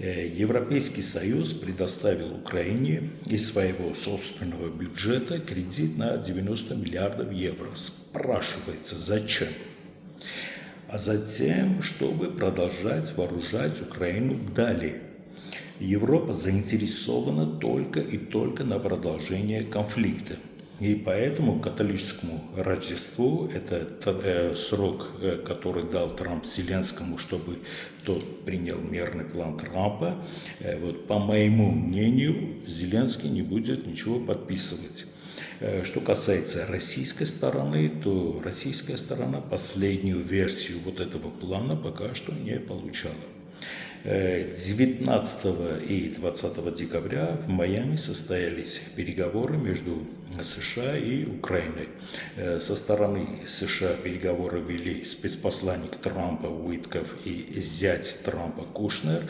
Европейский Союз предоставил Украине из своего собственного бюджета кредит на 90 миллиардов евро. Спрашивается, зачем? А затем, чтобы продолжать вооружать Украину далее. Европа заинтересована только и только на продолжении конфликта. И поэтому к католическому Рождеству, это срок, который дал Трамп Зеленскому, чтобы тот принял мирный план Трампа, по моему мнению, Зеленский не будет ничего подписывать. Что касается российской стороны, то российская сторона последнюю версию этого плана пока что не получала. 19 и 20 декабря в Майами состоялись переговоры между США и Украиной. Со стороны США переговоры вели спецпосланник Трампа Уитков и зять Трампа Кушнер.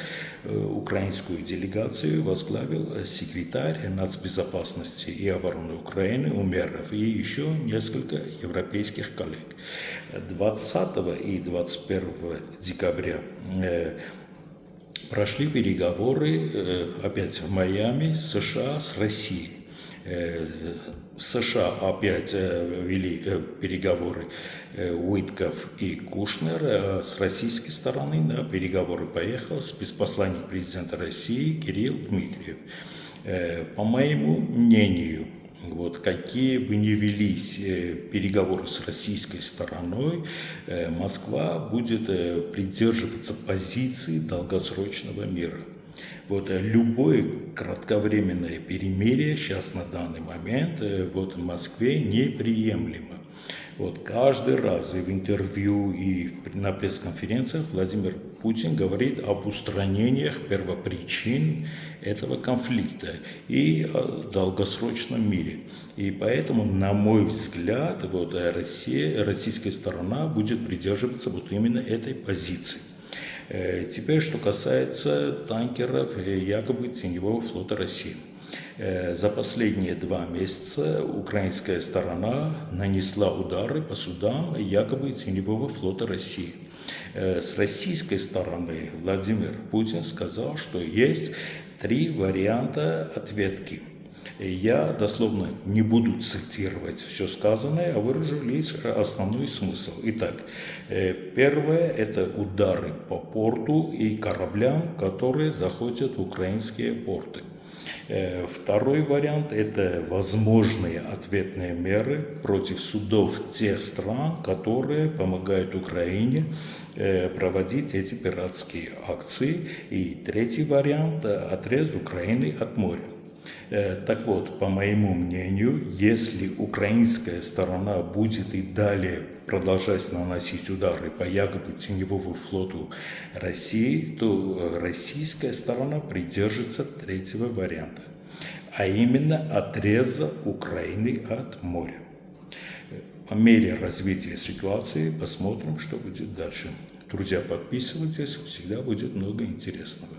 Украинскую делегацию возглавил секретарь нацбезопасности и обороны Украины Умеров и еще несколько европейских коллег. 20 и 21 декабря прошли переговоры опять в Майами США с Россией. США опять вели переговоры Уитков и Кушнер. С российской стороны на переговоры поехал спецпосланник президента России Кирилл Дмитриев. По моему мнению, какие бы ни велись переговоры с российской стороной, Москва будет придерживаться позиции долгосрочного мира. Любое кратковременное перемирие сейчас на данный момент в Москве неприемлемо. Каждый раз и в интервью, и на пресс-конференциях Владимир Путин говорит об устранениях первопричин этого конфликта и о долгосрочном мире. И поэтому, на мой взгляд, российская сторона будет придерживаться именно этой позиции. Теперь, что касается танкеров якобы теневого флота России. За последние 2 месяца украинская сторона нанесла удары по судам якобы теневого флота России. С российской стороны Владимир Путин сказал, что есть 3 варианта ответки. Я дословно не буду цитировать все сказанное, а выражу лишь основной смысл. Итак, первое – это удары по порту и кораблям, которые заходят в украинские порты. Второй вариант – это возможные ответные меры против судов тех стран, которые помогают Украине проводить эти пиратские акции. И третий вариант – отрез Украины от моря. Так вот, по моему мнению, если украинская сторона будет и далее продолжать наносить удары по якобы теневому флоту России, то российская сторона придержится третьего варианта, а именно отреза Украины от моря. По мере развития ситуации посмотрим, что будет дальше. Друзья, подписывайтесь, всегда будет много интересного.